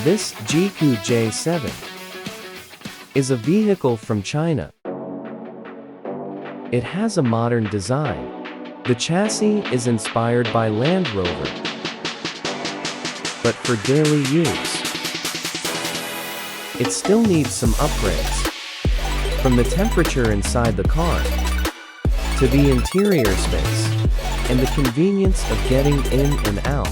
This GQ J7 is a vehicle from China. It has a modern design. The chassis is inspired by Land Rover, but for daily use, it still needs some upgrades. From the temperature inside the car, to the interior space, and the convenience of getting in and out.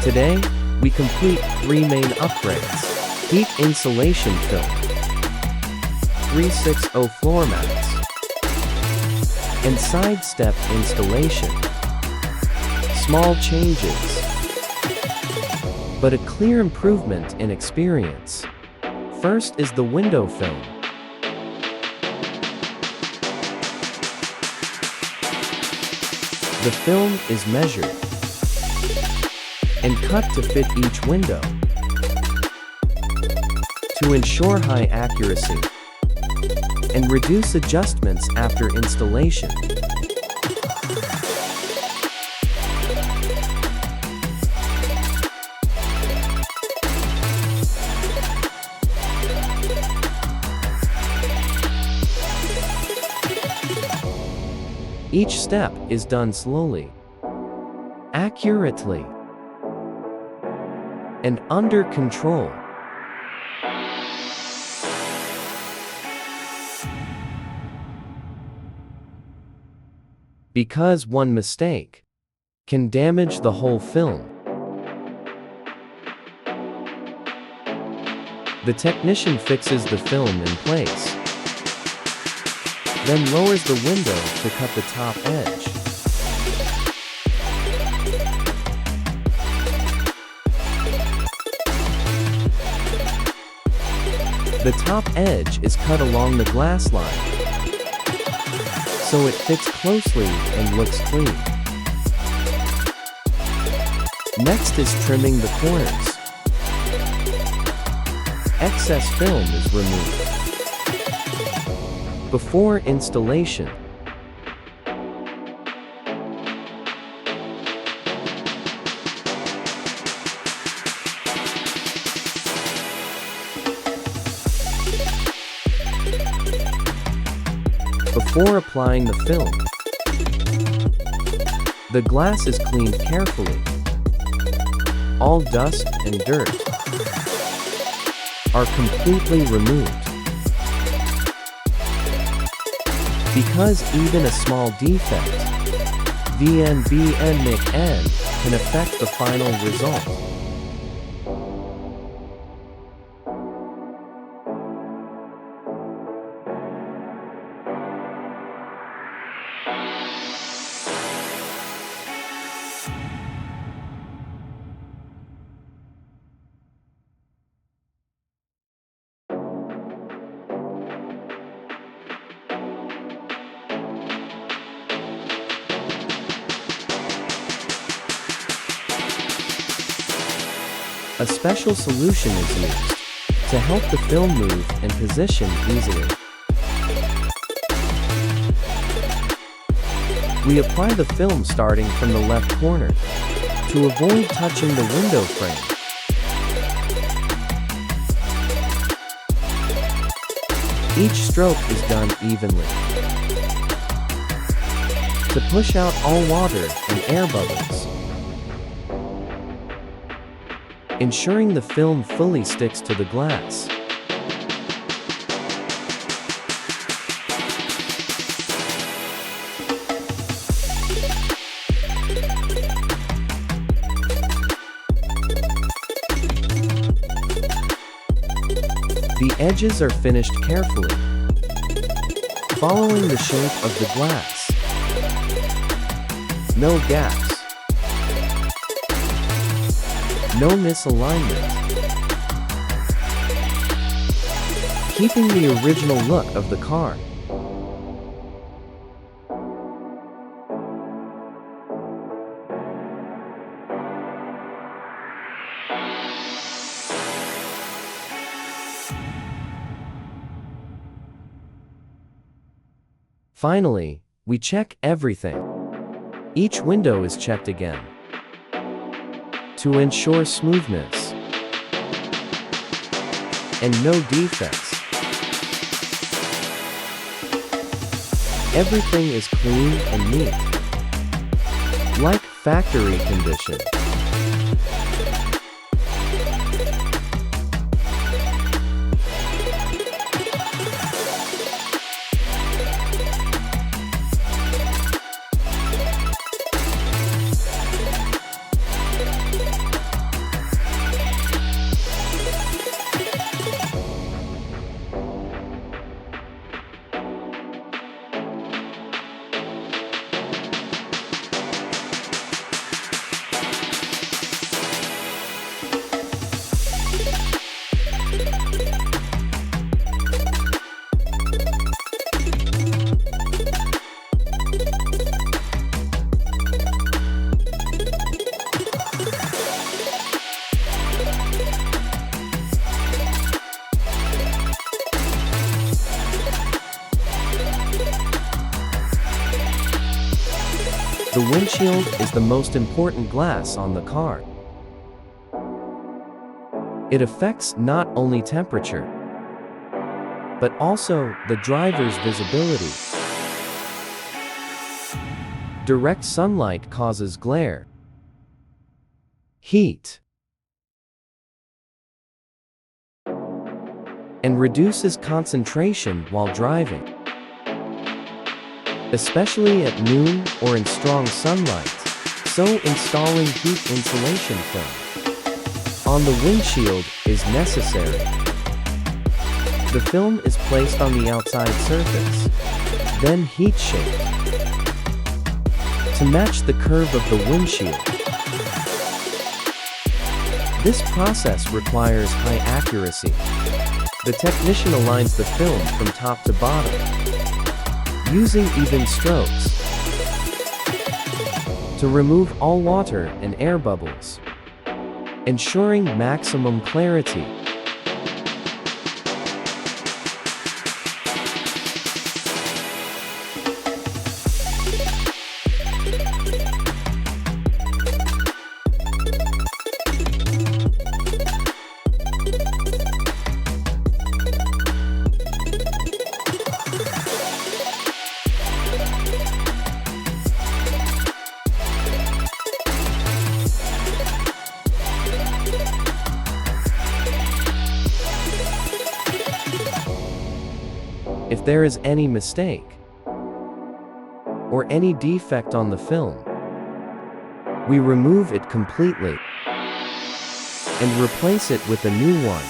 Today, we complete 3 main upgrades: heat insulation film, 360 floor mats, and side step installation. Small changes, but a clear improvement in experience. First is the window film. The film is measured and cut to fit each window to ensure high accuracy and reduce adjustments after installation. Each step is done slowly, accurately, and under control. Because one mistake can damage the whole film. The technician fixes the film in place, then lowers the window to cut the top edge. The top edge is cut along the glass line, so it fits closely and looks clean. Next is trimming the corners. Excess film is removed. Before installation, before applying the film, the glass is cleaned carefully. All dust and dirt are completely removed. Because even a small defect, VNBN can affect the final result. A special solution is used to help the film move and position easily. We apply the film starting from the left corner to avoid touching the window frame. Each stroke is done evenly to push out all water and air bubbles, ensuring the film fully sticks to the glass. The edges are finished carefully, following the shape of the glass. No gaps. No misalignment. Keeping the original look of the car. Finally, we check everything. Each window is checked again to ensure smoothness. and no defects. Everything is clean and neat, like factory condition. The windshield is the most important glass on the car. It affects not only temperature, but also the driver's visibility. Direct sunlight causes glare, heat, and reduces concentration while driving, especially at noon or in strong sunlight, so installing heat insulation film on the windshield is necessary. The film is placed on the outside surface, then heat-shaped to match the curve of the windshield. This process requires high accuracy. The technician aligns the film from top to bottom, using even strokes to remove all water and air bubbles, ensuring maximum clarity. If there is any mistake or any defect on the film, we remove it completely and replace it with a new one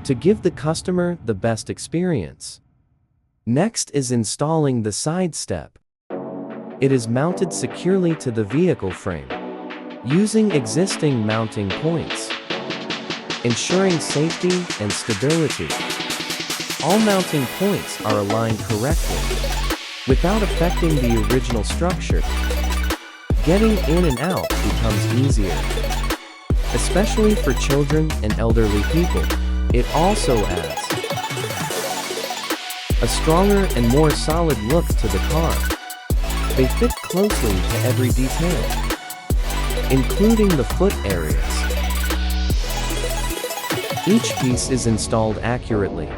to give the customer the best experience. Next is installing the side step. It is mounted securely to the vehicle frame using existing mounting points, ensuring safety and stability. All mounting points are aligned correctly, without affecting the original structure. Getting in and out becomes easier, especially for children and elderly people. It also adds a stronger and more solid look to the car. They fit closely to every detail, including the foot areas. Each piece is installed accurately.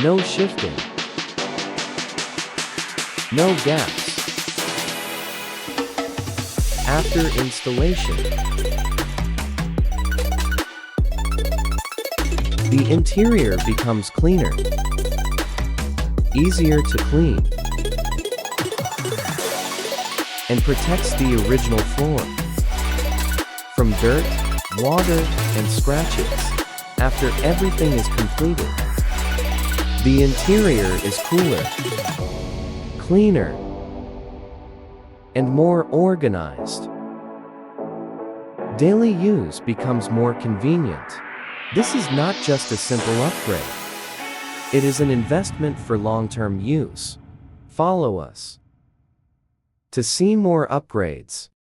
No shifting, no gaps. After installation, the interior becomes cleaner, easier to clean, and protects the original floor from dirt, water, and scratches. After everything is completed, the interior is cooler, cleaner, and more organized. Daily use becomes more convenient. This is not just a simple upgrade. It is an investment for long-term use. Follow us to see more upgrades.